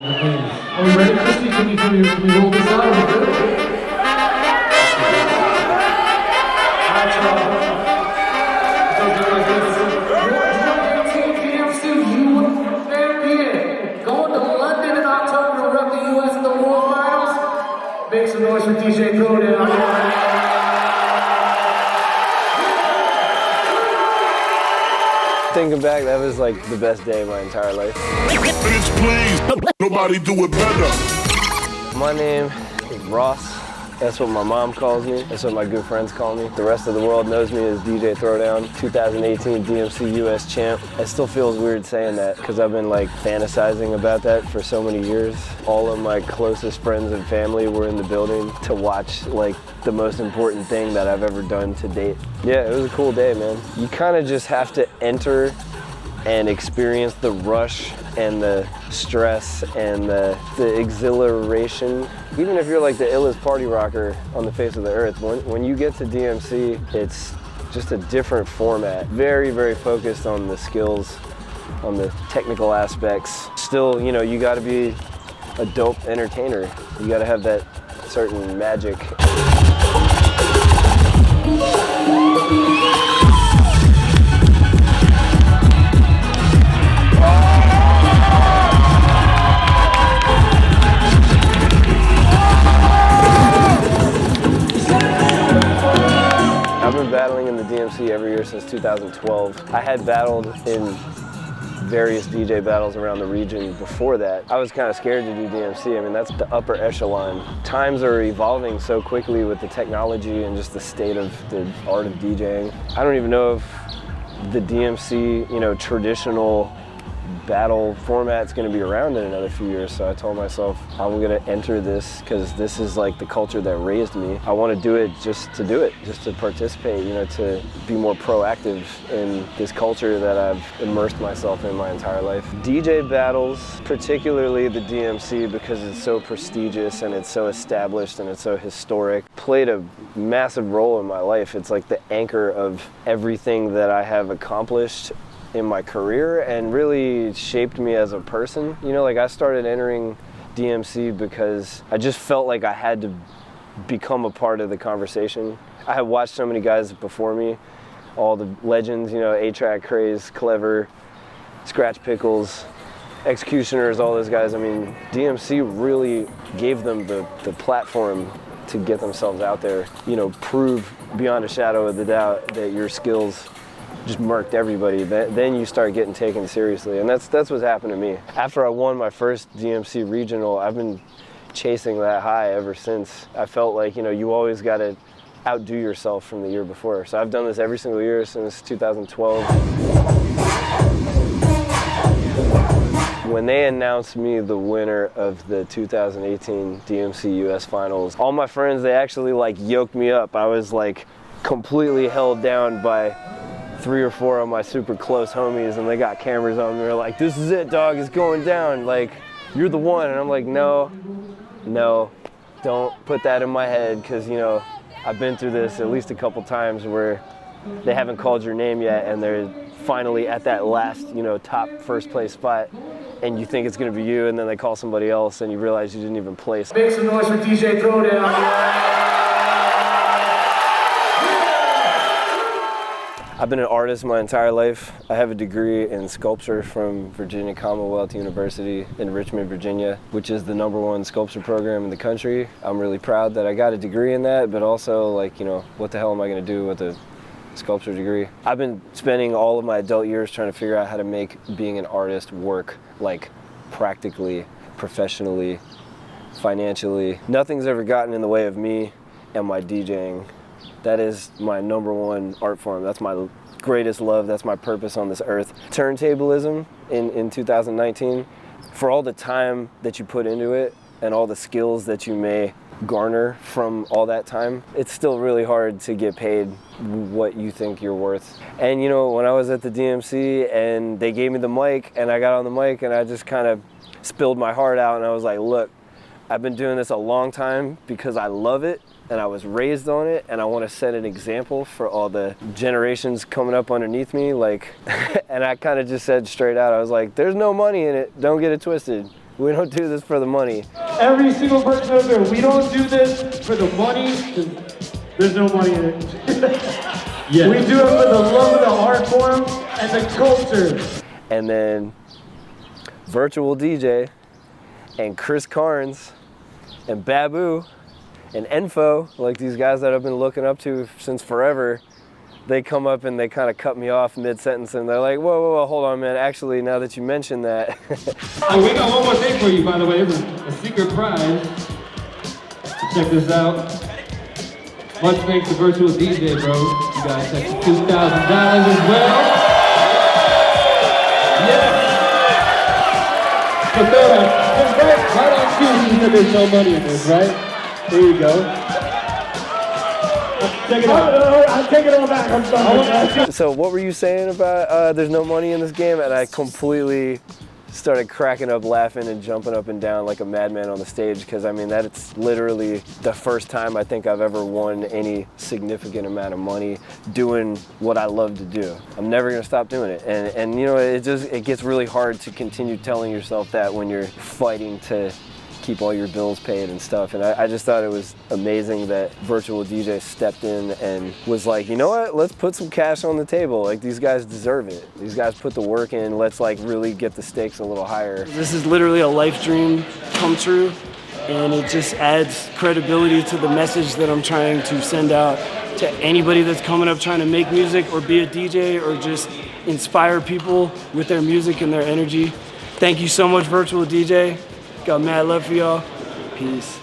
Are we ready, Christy? Can we roll this out? Are we good? Going to London in October to rep the US in the World Finals. Make some noise for DJ Throdown. Thinking back, that was like the best day of my entire life. Bitch, please, nobody do it better. My name is Ross. That's what my mom calls me. That's what my good friends call me. The rest of the world knows me as DJ Throdown, 2018 DMC US champ. It still feels weird saying that because I've been like fantasizing about that for so many years. All of my closest friends and family were in the building to watch like the most important thing that I've ever done to date. Yeah, it was a cool day, man. You kind of just have to enter and experience the rush and the stress and the exhilaration. Even if you're like the illest party rocker on the face of the earth, when you get to DMC, it's just a different format. Very, very focused on the skills, on the technical aspects. Still, you know, you gotta be a dope entertainer. You gotta have that certain magic. I've been battling in the DMC every year since 2012. I had battled in various DJ battles around the region before that. I was kind of scared to do DMC. I mean, that's the upper echelon. Times are evolving so quickly with the technology and just the state of the art of DJing. I don't even know if the DMC, you know, traditional battle format's going to be around in another few years. So I told myself I'm going to enter this because this is like the culture that raised me. I want to do it, just to participate, you know, to be more proactive in this culture that I've immersed myself in my entire life. DJ battles, particularly the DMC, because it's so prestigious and it's so established and it's so historic, played a massive role in my life. It's like the anchor of everything that I have accomplished in my career and really shaped me as a person. You know, like I started entering DMC because I just felt like I had to become a part of the conversation. I had watched so many guys before me, all the legends, you know, A-Track, Craze, Clever, Scratch Pickles, Executioners, all those guys. I mean, DMC really gave them the platform to get themselves out there, you know, prove beyond a shadow of the doubt that your skills just murked everybody. Then you start getting taken seriously, and that's what's happened to me. After I won my first DMC regional, I've been chasing that high ever since. I felt like, you know, you always got to outdo yourself from the year before. So I've done this every single year since 2012. When they announced me the winner of the 2018 DMC US Finals, all my friends, they actually like yoked me up. I was like completely held down by 3 or 4 of my super close homies, and they got cameras on me. They're like, "This is it, dog, it's going down. Like, you're the one." And I'm like, no, don't put that in my head, because, you know, I've been through this at least a couple times where they haven't called your name yet and they're finally at that last, you know, top first place spot, and you think it's gonna be you, and then they call somebody else and you realize you didn't even place. Make some noise for DJ Throdown. I've been an artist my entire life. I have a degree in sculpture from Virginia Commonwealth University in Richmond, Virginia, which is the #1 sculpture program in the country. I'm really proud that I got a degree in that, but also, like, you know, what the hell am I gonna do with a sculpture degree? I've been spending all of my adult years trying to figure out how to make being an artist work, like, practically, professionally, financially. Nothing's ever gotten in the way of me and my DJing. That is my #1 art form. That's my greatest love. That's my purpose on this earth. Turntablism in 2019, for all the time that you put into it and all the skills that you may garner from all that time, it's still really hard to get paid what you think you're worth. And, you know, when I was at the DMC and they gave me the mic and I got on the mic and I just kind of spilled my heart out, and I was like, look, I've been doing this a long time because I love it and I was raised on it, and I want to set an example for all the generations coming up underneath me. Like, and I kind of just said straight out, I was like, there's no money in it, don't get it twisted. We don't do this for the money. Every single person out there, we don't do this for the money, 'cause there's no money in it. Yeah. We do it for the love of the art form and the culture. And then VirtualDJ and Chris Carnes and Babu and Enfo, like these guys that I've been looking up to since forever, they come up and they kind of cut me off mid-sentence and they're like, whoa, whoa, whoa, hold on, man. Actually, now that you mentioned that. Oh, we got one more thing for you, by the way. It's a secret prize. Check this out. Much thanks to VirtualDJ, bro. You guys have $2,000 as well. Yeah. So Throdown, right on cue, you said there's no money in this, right? Here you go. Check it out. I'll take it all back. I'm sorry. So what were you saying about there's no money in this game? And I completely started cracking up, laughing and jumping up and down like a madman on the stage, because I mean that's literally the first time I think I've ever won any significant amount of money doing what I love to do. I'm never gonna stop doing it. And you know, it gets really hard to continue telling yourself that when you're fighting to keep all your bills paid and stuff. And I just thought it was amazing that VirtualDJ stepped in and was like, you know what, let's put some cash on the table. Like, these guys deserve it. These guys put the work in. Let's like really get the stakes a little higher. This is literally a life dream come true, and it just adds credibility to the message that I'm trying to send out to anybody that's coming up trying to make music or be a DJ or just inspire people with their music and their energy. Thank you so much, VirtualDJ. Got mad love for y'all. Peace.